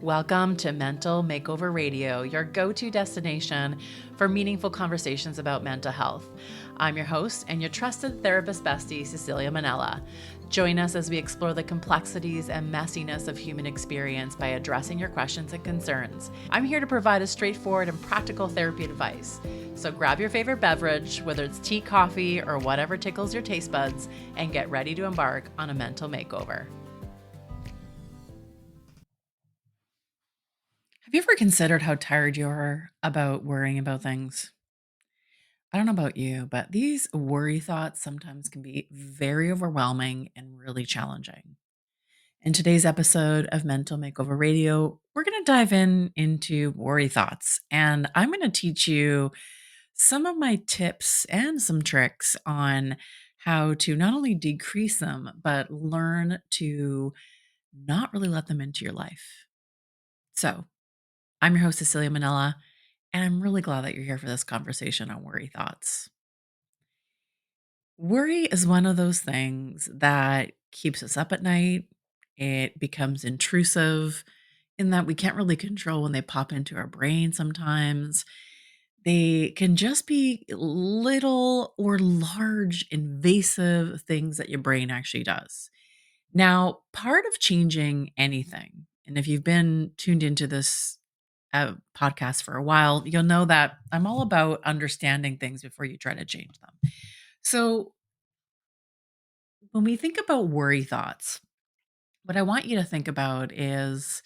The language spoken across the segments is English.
Welcome to Mental Makeover Radio, your go-to destination for meaningful conversations about mental health. I'm your host and your trusted therapist bestie, Cecilia Mannella. Join us as we explore the complexities and messiness of human experience by addressing your questions and concerns. I'm here to provide a straightforward and practical therapy advice. So grab your favorite beverage, whether it's tea, coffee, or whatever tickles your taste buds, and get ready to embark on a mental makeover. Have you ever considered how tired you are about worrying about things? I don't know about you, but these worry thoughts sometimes can be very overwhelming and really challenging. In today's episode of Mental Makeover Radio, we're going to dive into worry thoughts, and I'm going to teach you some of my tips and some tricks on how to not only decrease them, but learn to not really let them into your life. So, I'm your host, Cecilia Mannella, and I'm really glad that you're here for this conversation on worry thoughts. Worry is one of those things that keeps us up at night. It becomes intrusive in that we can't really control when they pop into our brain sometimes. They can just be little or large, invasive things that your brain actually does. Now, part of changing anything, and if you've been tuned into this podcast for a while, you'll know that I'm all about understanding things before you try to change them. So, when we think about worry thoughts, what I want you to think about is,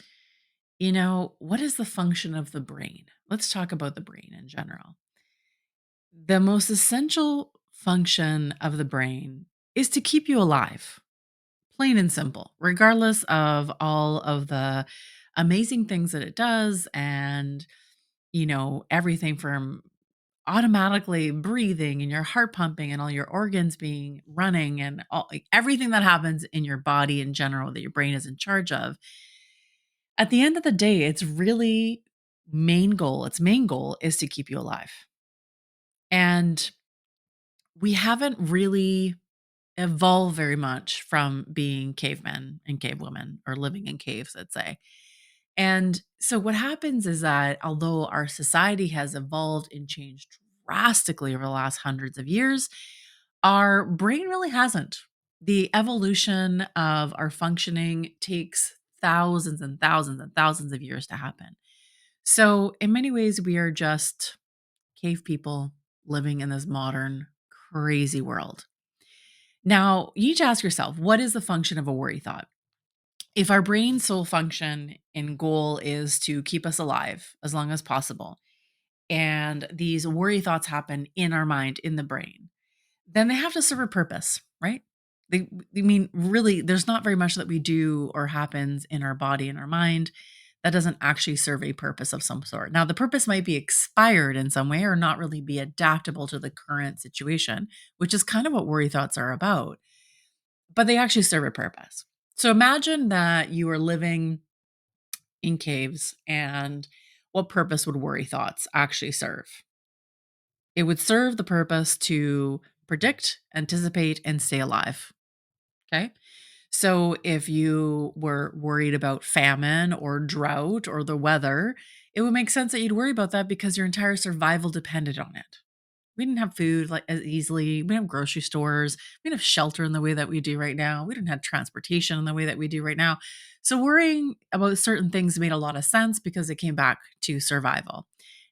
what is the function of the brain? Let's talk about the brain in general. The most essential function of the brain is to keep you alive, plain and simple, regardless of all of the amazing things that it does and, everything from automatically breathing and your heart pumping and all your organs being running and everything that happens in your body in general that your brain is in charge of. At the end of the day, its main goal is to keep you alive. And we haven't really evolved very much from being cavemen and cavewomen or living in caves, let's say. And so what happens is that although our society has evolved and changed drastically over the last hundreds of years, our brain really hasn't. The evolution of our functioning takes thousands and thousands and thousands of years to happen. So, in many ways, we are just cave people living in this modern, crazy world. Now, you need to ask yourself, what is the function of a worry thought? If our brain's sole function and goal is to keep us alive as long as possible, and these worry thoughts happen in our mind, in the brain, then they have to serve a purpose, right? Really, there's not very much that we do or happens in our body and our mind that doesn't actually serve a purpose of some sort. Now, the purpose might be expired in some way or not really be adaptable to the current situation, which is kind of what worry thoughts are about, but they actually serve a purpose. So imagine that you are living in caves, and what purpose would worry thoughts actually serve? It would serve the purpose to predict, anticipate, and stay alive. Okay. So if you were worried about famine or drought or the weather, it would make sense that you'd worry about that because your entire survival depended on it. We didn't have food like as easily. We didn't have grocery stores. We didn't have shelter in the way that we do right now. We didn't have transportation in the way that we do right now. So worrying about certain things made a lot of sense because it came back to survival.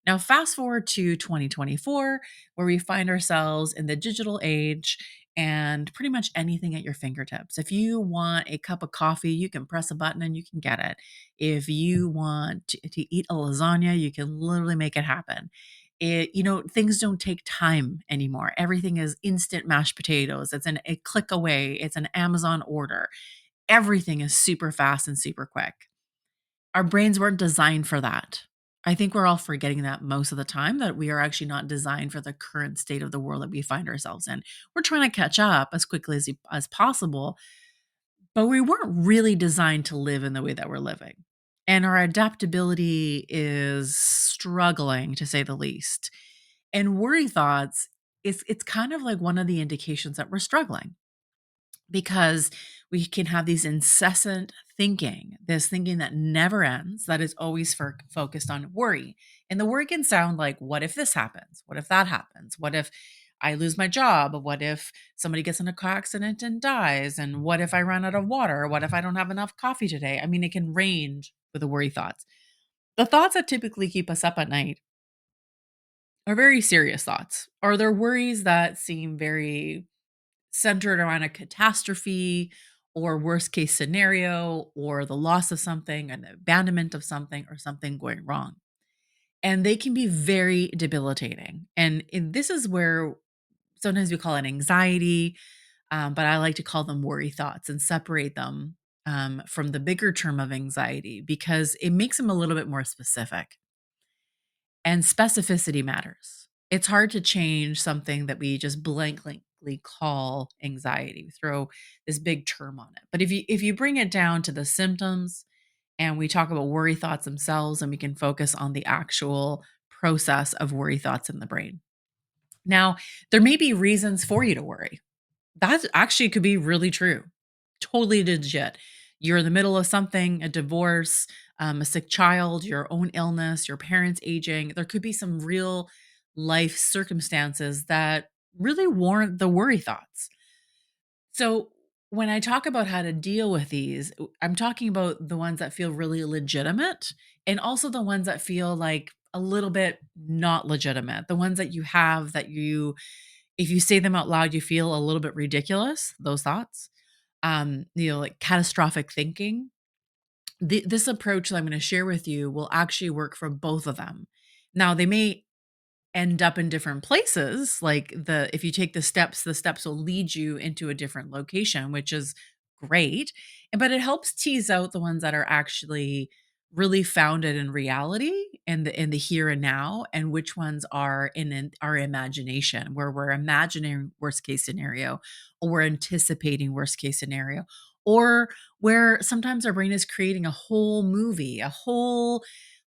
Now, fast forward to 2024, where we find ourselves in the digital age and pretty much anything at your fingertips. If you want a cup of coffee, you can press a button and you can get it. If you want to eat a lasagna, you can literally make it happen. Things don't take time anymore. Everything is instant mashed potatoes. It's a click away. It's an Amazon order. Everything is super fast and super quick. Our brains weren't designed for that. I think we're all forgetting that most of the time, that we are actually not designed for the current state of the world that we find ourselves in. We're trying to catch up as quickly as possible, but we weren't really designed to live in the way that we're living. And our adaptability is struggling, to say the least. And worry thoughts, it's kind of like one of the indications that we're struggling, because We can have these incessant thinking, this thinking that never ends, that is always focused on worry. And the worry can sound like, what if this happens? What if that happens? What if I lose my job? What if somebody gets in a car accident and dies? And what if I run out of water? What if I don't have enough coffee today? I mean, it can range with the worry thoughts. The thoughts that typically keep us up at night are very serious thoughts, or they're worries that seem very centered around a catastrophe or worst case scenario or the loss of something, an abandonment of something, or something going wrong. And they can be very debilitating. And this is where sometimes we call it anxiety, but I like to call them worry thoughts and separate them from the bigger term of anxiety because it makes them a little bit more specific. And specificity matters. It's hard to change something that we just blankly call anxiety. We throw this big term on it. But if you bring it down to the symptoms and we talk about worry thoughts themselves and we can focus on the actual process of worry thoughts in the brain. Now, there may be reasons for you to worry. That actually could be really true. Totally legit. You're in the middle of something, a divorce, a sick child, your own illness, your parents aging. There could be some real life circumstances that really warrant the worry thoughts. So, when I talk about how to deal with these, I'm talking about the ones that feel really legitimate and also the ones that feel like a little bit not legitimate. The ones that you have that if you say them out loud, you feel a little bit ridiculous, those thoughts. Like catastrophic thinking. This approach that I'm going to share with you will actually work for both of them. Now, they may end up in different places. Like if you take the steps will lead you into a different location, which is great. But it helps tease out the ones that are actually really founded in reality and in the here and now, and which ones are in our imagination, where we're imagining worst case scenario, or we're anticipating worst case scenario, or where sometimes our brain is creating a whole movie, a whole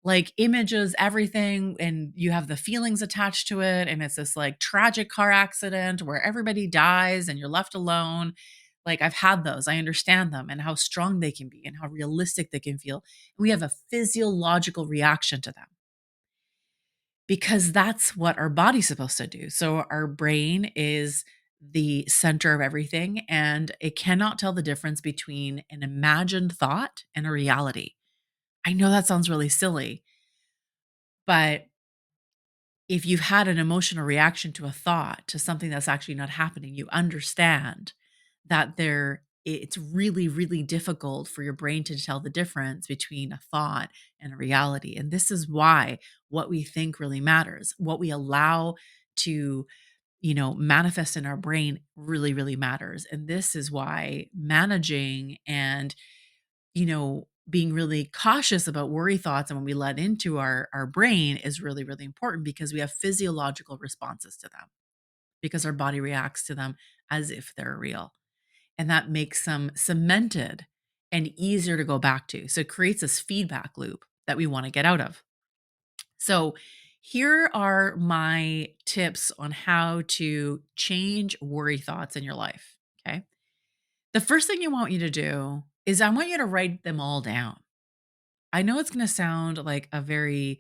like images, everything, and you have the feelings attached to it. And it's this like tragic car accident where everybody dies and you're left alone. Like I've had those. I understand them and how strong they can be and how realistic they can feel. And we have a physiological reaction to them because that's what our body's supposed to do. So our brain is the center of everything and it cannot tell the difference between an imagined thought and a reality. I know that sounds really silly, but if you've had an emotional reaction to a thought, to something that's actually not happening, you understand that it's really, really difficult for your brain to tell the difference between a thought and a reality. And this is why what we think really matters. What we allow to, manifest in our brain really, really matters. And this is why managing and being really cautious about worry thoughts and when we let into our brain is really, really important because we have physiological responses to them because our body reacts to them as if they're real. And that makes them cemented and easier to go back to. So it creates this feedback loop that we want to get out of. So here are my tips on how to change worry thoughts in your life. Okay. The first thing you to do is I want you to write them all down. I know it's going to sound like a very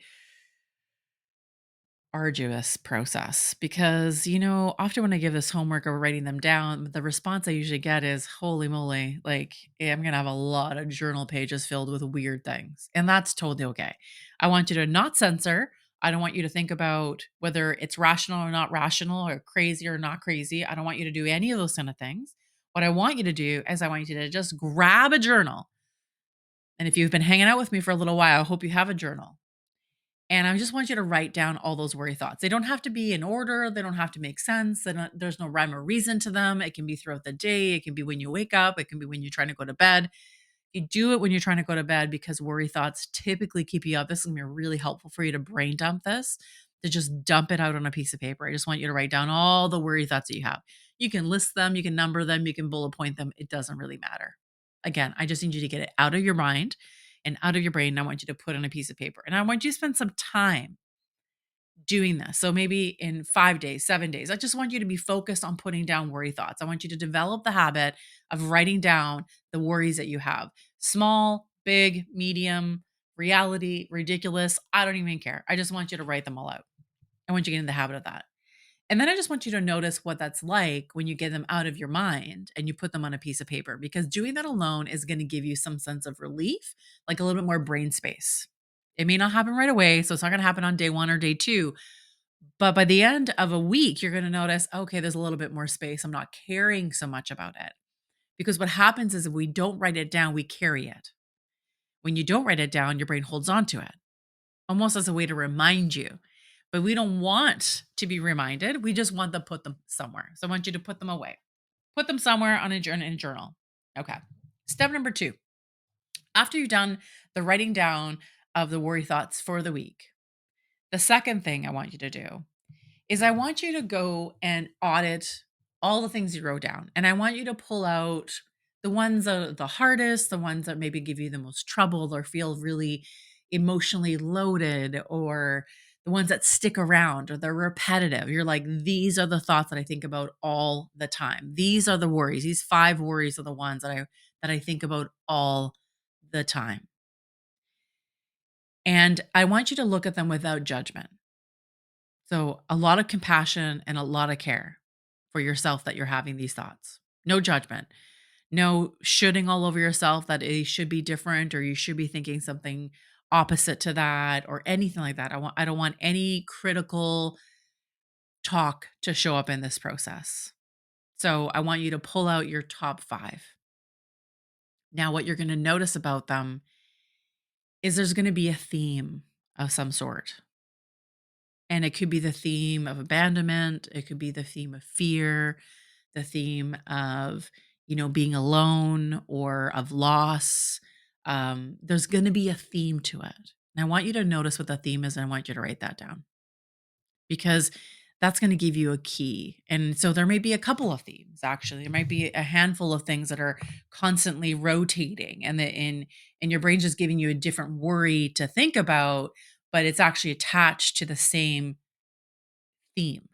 arduous process because, often when I give this homework or writing them down, the response I usually get is, holy moly, like I'm going to have a lot of journal pages filled with weird things. And that's totally okay. I want you to not censor. I don't want you to think about whether it's rational or not rational or crazy or not crazy. I don't want you to do any of those kind of things. What I want you to do is I want you to just grab a journal. And if you've been hanging out with me for a little while, I hope you have a journal. And I just want you to write down all those worry thoughts. They don't have to be in order. They don't have to make sense. There's no rhyme or reason to them. It can be throughout the day. It can be when you wake up. It can be when you're trying to go to bed. You do it when you're trying to go to bed because worry thoughts typically keep you up. This is going to be really helpful for you to brain dump this, to just dump it out on a piece of paper. I just want you to write down all the worry thoughts that you have. You can list them, you can number them, you can bullet point them. It doesn't really matter. Again, I just need you to get it out of your mind and out of your brain. And I want you to put on a piece of paper. And I want you to spend some time doing this. So maybe in 5 days, 7 days, I just want you to be focused on putting down worry thoughts. I want you to develop the habit of writing down the worries that you have: small, big, medium, reality, ridiculous. I don't even care. I just want you to write them all out. I want you to get in the habit of that. And then I just want you to notice what that's like when you get them out of your mind and you put them on a piece of paper, because doing that alone is going to give you some sense of relief, like a little bit more brain space. It may not happen right away, so it's not going to happen on day 1 or day 2, but by the end of a week, you're going to notice, okay, there's a little bit more space. I'm not caring so much about it. Because what happens is if we don't write it down, we carry it. When you don't write it down, your brain holds on to it, almost as a way to remind you. But we don't want to be reminded. We just want to put them somewhere. So I want you to put them away. Put them somewhere on a journal. Okay. Step number 2. After you've done the writing down of the worry thoughts for the week, the second thing I want you to do is I want you to go and audit all the things you wrote down. And I want you to pull out the ones that are the hardest, the ones that maybe give you the most trouble or feel really emotionally loaded, or the ones that stick around or they're repetitive. You're like, these are the thoughts that I think about all the time. These are the worries. These 5 worries are the ones that I think about all the time. And I want you to look at them without judgment. So, a lot of compassion and a lot of care for yourself that you're having these thoughts. No judgment. No shooting all over yourself that it should be different or you should be thinking something opposite to that or anything like that. I don't want any critical talk to show up in this process. So, I want you to pull out your top 5. Now, what you're going to notice about them is there's going to be a theme of some sort. And it could be the theme of abandonment, it could be the theme of fear, the theme of, being alone or of loss. There's going to be a theme to it. And I want you to notice what the theme is, and I want you to write that down because that's going to give you a key. And so there may be a couple of themes, actually. There might be a handful of things that are constantly rotating, and your brain's just giving you a different worry to think about, but it's actually attached to the same theme.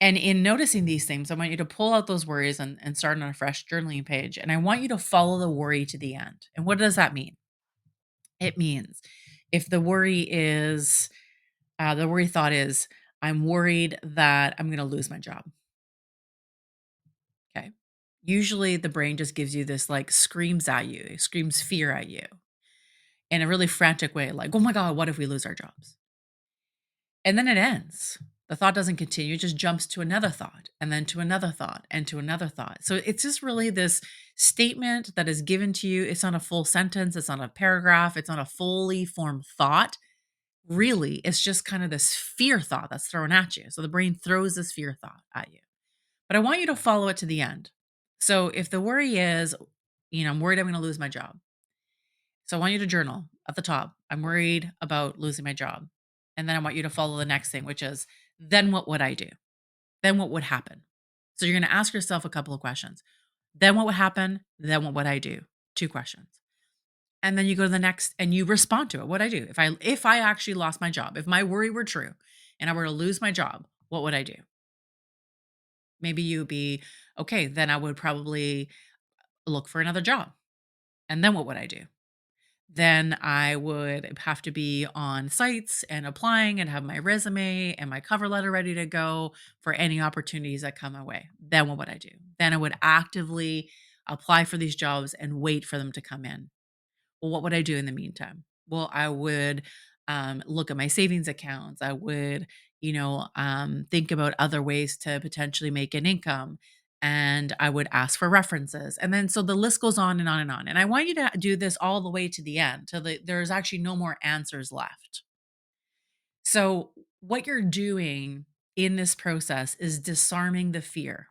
And in noticing these things, I want you to pull out those worries and start on a fresh journaling page. And I want you to follow the worry to the end. And what does that mean? It means if the worry thought is, I'm worried that I'm going to lose my job. Okay. Usually the brain just gives you this like screams at you, it screams fear at you in a really frantic way, like, oh my God, what if we lose our jobs? And then it ends. The thought doesn't continue, it just jumps to another thought and then to another thought and to another thought. So it's just really this statement that is given to you. It's not a full sentence, it's not a paragraph, it's not a fully formed thought. Really, it's just kind of this fear thought that's thrown at you. So the brain throws this fear thought at you. But I want you to follow it to the end. So if the worry is, I'm worried I'm going to lose my job. So I want you to journal at the top. I'm worried about losing my job. And then I want you to follow the next thing, which is, then what would I do? Then what would happen? So you're going to ask yourself a couple of questions. Then what would happen? Then what would I do? 2 questions. And then you go to the next and you respond to it. What I do? If I actually lost my job, if my worry were true and I were to lose my job, what would I do? Maybe you'd be, okay, then I would probably look for another job. And then what would I do? Then I would have to be on sites and applying and have my resume and my cover letter ready to go for any opportunities that come my way. Then what would I do? Then I would actively apply for these jobs and wait for them to come in. Well, what would I do in the meantime? Well, I would look at my savings accounts. I would, think about other ways to potentially make an income. And I would ask for references. And then so the list goes on and on and on. And I want you to do this all the way to the end till there's actually no more answers left. So what you're doing in this process is disarming the fear,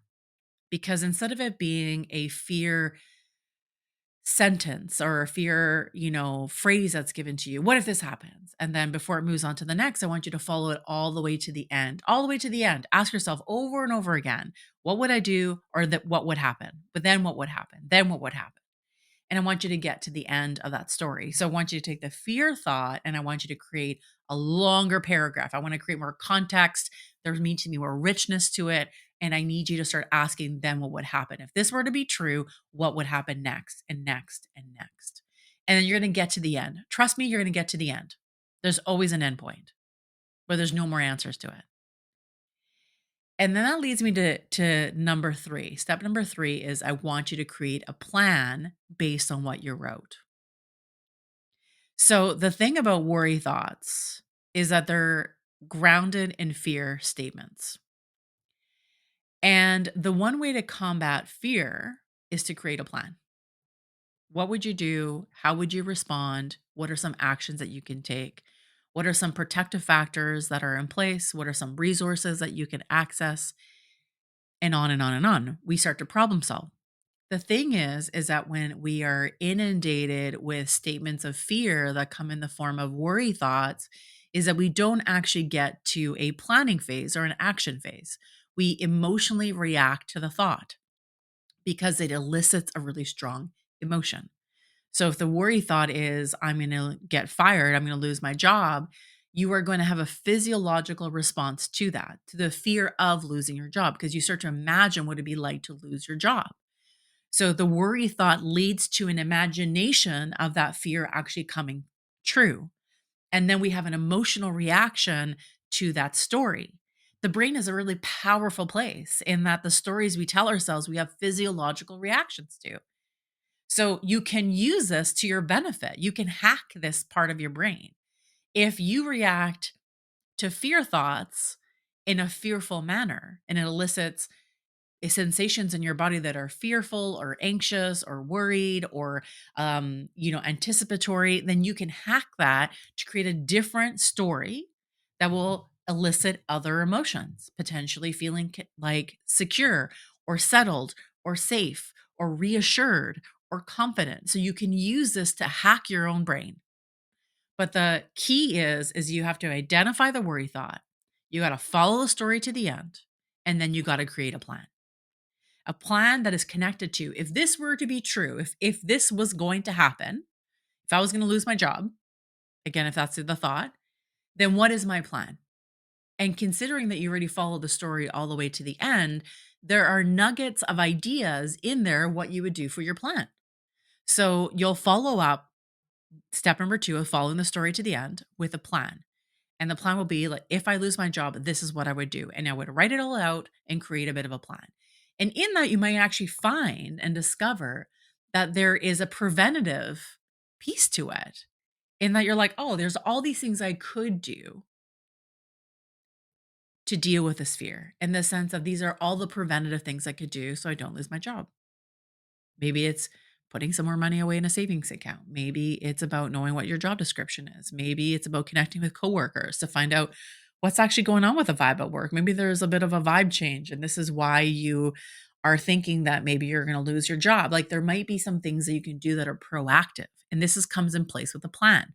because instead of it being a fear sentence or a fear, phrase that's given to you, what if this happens? And then before it moves on to the next, I want you to follow it all the way to the end, all the way to the end. Ask yourself over and over again, what would I do? Or that what would happen? But then what would happen? Then what would happen? And I want you to get to the end of that story. So I want you to take the fear thought and I want you to create a longer paragraph. I want to create more context. There needs to be more richness to it. And I need you to start asking them what would happen. If this were to be true, what would happen next and next and next? And then you're going to get to the end. Trust me, you're going to get to the end. There's always an end point where there's no more answers to it. And then that leads me to number 3. Step number 3 is I want you to create a plan based on what you wrote. So the thing about worry thoughts is that they're grounded in fear statements. And the one way to combat fear is to create a plan. What would you do? How would you respond? What are some actions that you can take? What are some protective factors that are in place? What are some resources that you can access? And on and on and on. We start to problem solve. The thing is that when we are inundated with statements of fear that come in the form of worry thoughts, is that we don't actually get to a planning phase or an action phase. We emotionally react to the thought because it elicits a really strong emotion. So if the worry thought is, I'm going to get fired, I'm going to lose my job, you are going to have a physiological response to that, to the fear of losing your job, because you start to imagine what it'd be like to lose your job. So the worry thought leads to an imagination of that fear actually coming true. And then we have an emotional reaction to that story. The brain is a really powerful place in that the stories we tell ourselves, we have physiological reactions to. So you can use this to your benefit. You can hack this part of your brain. If you react to fear thoughts in a fearful manner and it elicits sensations in your body that are fearful or anxious or worried or anticipatory, then you can hack that to create a different story that will elicit other emotions, potentially feeling like secure or settled or safe or reassured or confident. So you can use this to hack your own brain. But the key is you have to identify the worry thought. You got to follow the story to the end, and then you got to create a plan that is connected to, if this were to be true, if this was going to happen, if I was going to lose my job, again, if that's the thought, then what is my plan? And considering that you already followed the story all the way to the end, there are nuggets of ideas in there what you would do for your plan. So you'll follow up step number 2 of following the story to the end with a plan. And the plan will be like, if I lose my job, this is what I would do. And I would write it all out and create a bit of a plan. And in that, you might actually find and discover that there is a preventative piece to it, in that you're like, oh, there's all these things I could do to deal with this fear, in the sense of these are all the preventative things I could do so I don't lose my job. Maybe it's putting some more money away in a savings account. Maybe it's about knowing what your job description is. Maybe it's about connecting with coworkers to find out what's actually going on with the vibe at work. Maybe there's a bit of a vibe change, and this is why you are thinking that maybe you're going to lose your job. Like there might be some things that you can do that are proactive, and comes in place with a plan.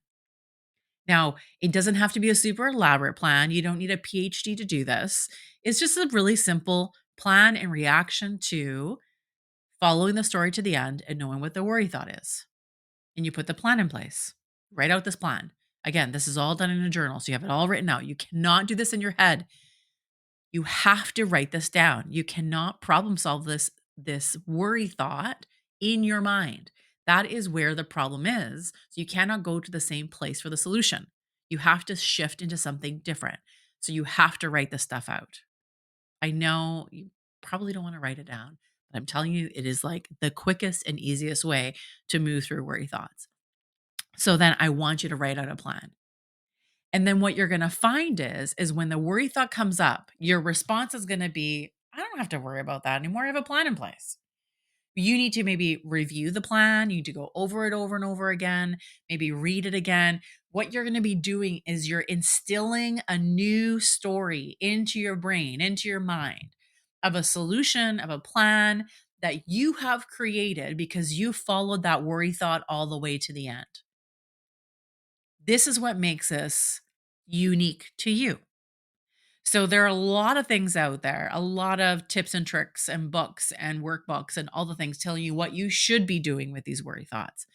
Now, it doesn't have to be a super elaborate plan. You don't need a PhD to do this. It's just a really simple plan in reaction to following the story to the end and knowing what the worry thought is. And you put the plan in place. Write out this plan. Again, this is all done in a journal, so you have it all written out. You cannot do this in your head. You have to write this down. You cannot problem solve this worry thought in your mind. That is where the problem is. So you cannot go to the same place for the solution. You have to shift into something different. So you have to write this stuff out. I know you probably don't want to write it down, but I'm telling you, it is like the quickest and easiest way to move through worry thoughts. So then I want you to write out a plan. And then what you're going to find is when the worry thought comes up, your response is going to be, I don't have to worry about that anymore. I have a plan in place. You need to maybe review the plan. You need to go over it over and over again, maybe read it again. What you're going to be doing is you're instilling a new story into your brain, into your mind, of a solution, of a plan that you have created because you followed that worry thought all the way to the end. This is what makes us unique to you. So there are a lot of things out there, a lot of tips and tricks and books and workbooks and all the things telling you what you should be doing with these worry thoughts.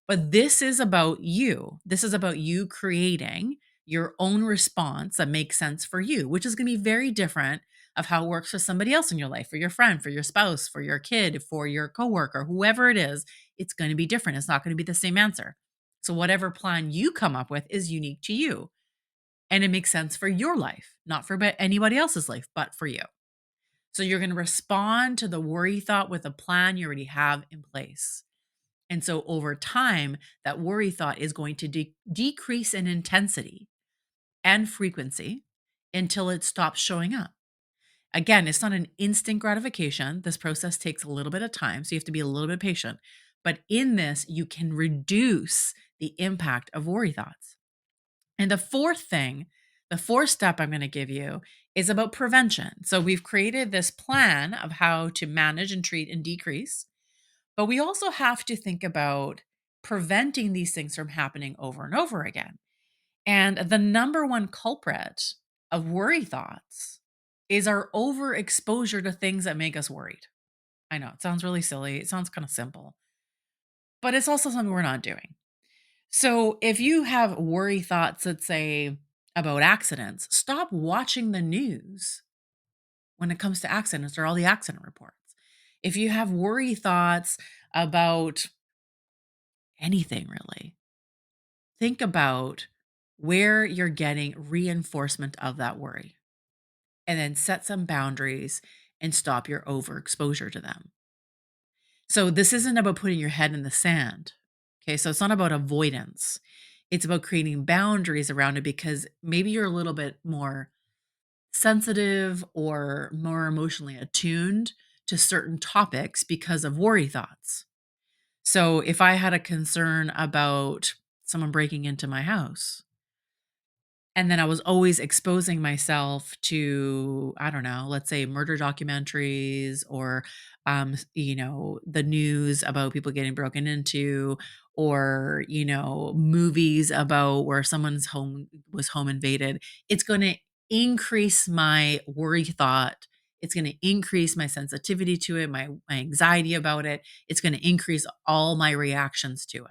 But this is about you. This is about you creating your own response that makes sense for you, which is going to be very different of how it works for somebody else in your life, for your friend, for your spouse, for your kid, for your coworker, whoever it is. It's going to be different. It's not going to be the same answer. So whatever plan you come up with is unique to you. And it makes sense for your life, not for anybody else's life, but for you. So you're going to respond to the worry thought with a plan you already have in place. And so over time, that worry thought is going to decrease in intensity and frequency until it stops showing up. Again, it's not an instant gratification. This process takes a little bit of time, so you have to be a little bit patient. But in this, you can reduce the impact of worry thoughts. And the fourth step I'm going to give you is about prevention. So we've created this plan of how to manage and treat and decrease, but we also have to think about preventing these things from happening over and over again. And the number one culprit of worry thoughts is our overexposure to things that make us worried. I know it sounds really silly. It sounds kind of simple, but it's also something we're not doing. So if you have worry thoughts that say about accidents, stop watching the news when it comes to accidents or all the accident reports. If you have worry thoughts about anything really, think about where you're getting reinforcement of that worry and then set some boundaries and stop your overexposure to them. So this isn't about putting your head in the sand. Okay. So it's not about avoidance. It's about creating boundaries around it because maybe you're a little bit more sensitive or more emotionally attuned to certain topics because of worry thoughts. So if I had a concern about someone breaking into my house, and then I was always exposing myself to, I don't know, let's say murder documentaries or, the news about people getting broken into, or, movies about where someone's home was home invaded. It's going to increase my worry thought. It's going to increase my sensitivity to it, my anxiety about it. It's going to increase all my reactions to it.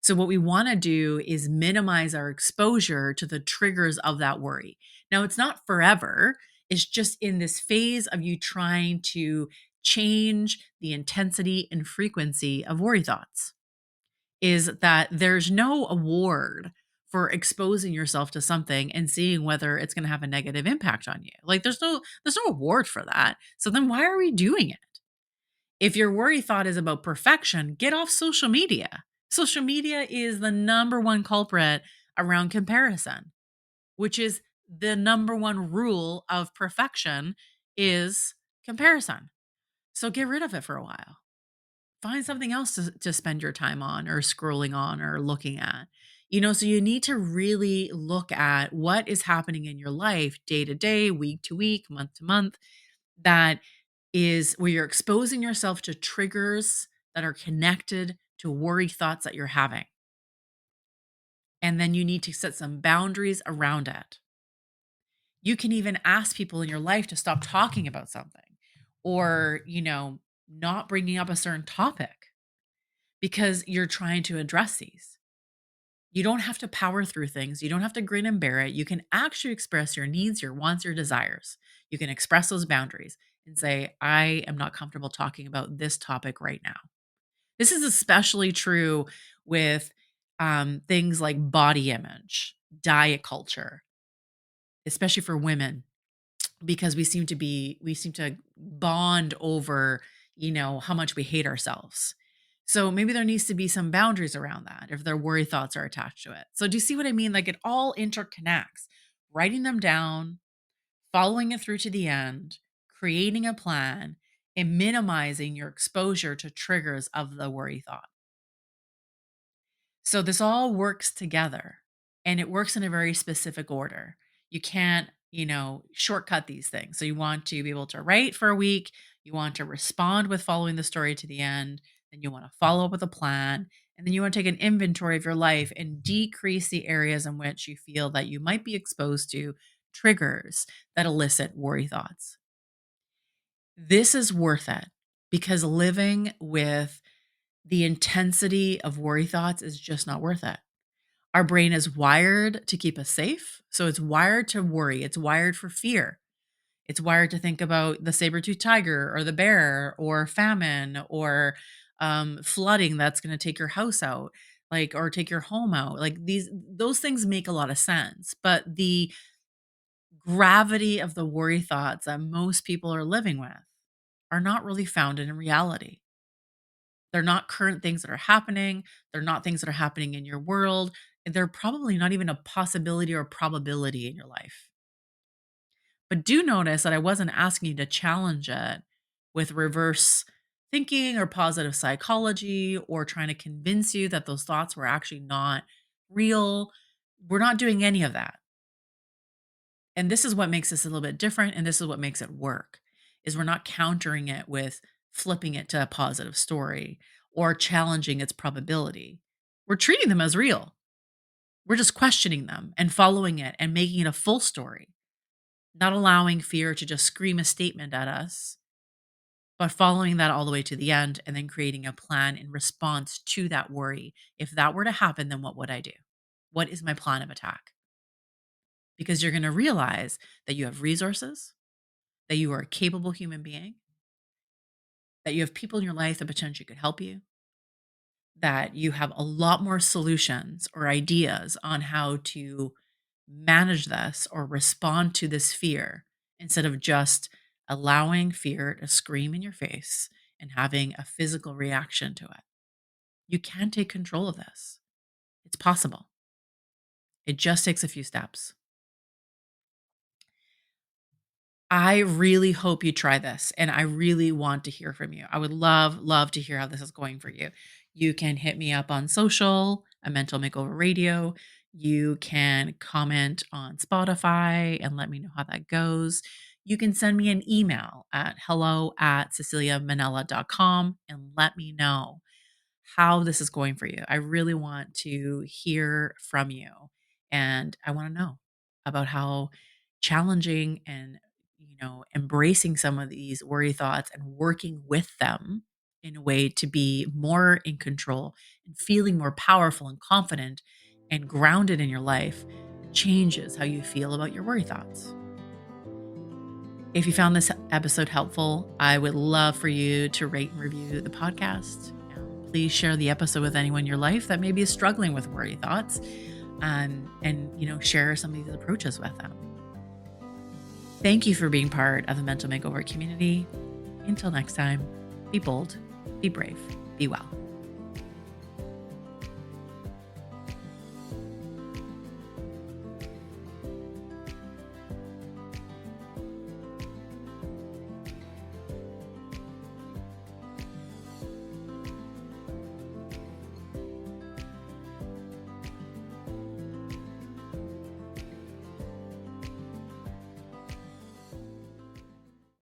So, what we want to do is minimize our exposure to the triggers of that worry. Now, it's not forever, it's just in this phase of you trying to change the intensity and frequency of worry thoughts. Is that there's no award for exposing yourself to something and seeing whether it's going to have a negative impact on you. Like there's no award for that. So then why are we doing it? If your worry thought is about perfection, get off social media. Social media is the number one culprit around comparison, which is the number one rule of perfection is comparison. So get rid of it for a while. Find something else to spend your time on or scrolling on or looking at. So you need to really look at what is happening in your life day to day, week to week, month to month, that is where you're exposing yourself to triggers that are connected to worry thoughts that you're having. And then you need to set some boundaries around it. You can even ask people in your life to stop talking about something or, not bringing up a certain topic because you're trying to address these. You don't have to power through things. You don't have to grin and bear it. You can actually express your needs, your wants, your desires. You can express those boundaries and say, I am not comfortable talking about this topic right now. This is especially true with things like body image, diet culture, especially for women, because we seem to bond over, how much we hate ourselves. So maybe there needs to be some boundaries around that if their worry thoughts are attached to it. So do you see what I mean? Like it all interconnects. Writing them down, following it through to the end, creating a plan, and minimizing your exposure to triggers of the worry thought. So this all works together and it works in a very specific order. You can't, shortcut these things. So you want to be able to write for a week, you want to respond with following the story to the end, then you want to follow up with a plan, and then you want to take an inventory of your life and decrease the areas in which you feel that you might be exposed to triggers that elicit worry thoughts. This is worth it because living with the intensity of worry thoughts is just not worth it. Our brain is wired to keep us safe. So it's wired to worry. It's wired for fear. It's wired to think about the saber-toothed tiger or the bear or famine or flooding that's going to take your house out, like, or take your home out. Like those things make a lot of sense. But the gravity of the worry thoughts that most people are living with are not really founded in reality. They're not current things that are happening. They're not things that are happening in your world. They're probably not even a possibility or probability in your life. But do notice that I wasn't asking you to challenge it with reverse thinking or positive psychology or trying to convince you that those thoughts were actually not real. We're not doing any of that. And this is what makes this a little bit different, and this is what makes it work, is we're not countering it with flipping it to a positive story or challenging its probability. We're treating them as real. We're just questioning them and following it and making it a full story, not allowing fear to just scream a statement at us, but following that all the way to the end and then creating a plan in response to that worry. If that were to happen, then what would I do? What is my plan of attack? Because you're going to realize that you have resources, that you are a capable human being, that you have people in your life that potentially could help you, that you have a lot more solutions or ideas on how to manage this or respond to this fear instead of just allowing fear to scream in your face and having a physical reaction to it. You can take control of this. It's possible. It just takes a few steps. I really hope you try this and I really want to hear from you. I would love to hear how this is going for you. You can hit me up on social, a Mental Makeover Radio. You can comment on Spotify and let me know how that goes. You can send me an email at hello@ceciliamannella.com and let me know how this is going for you. I really want to hear from you and I want to know about how challenging and embracing some of these worry thoughts and working with them in a way to be more in control and feeling more powerful and confident and grounded in your life changes how you feel about your worry thoughts. If you found this episode helpful, I would love for you to rate and review the podcast. Please share the episode with anyone in your life that maybe is struggling with worry thoughts, and share some of these approaches with them. Thank you for being part of the Mental Makeover community. Until next time, be bold, be brave, be well.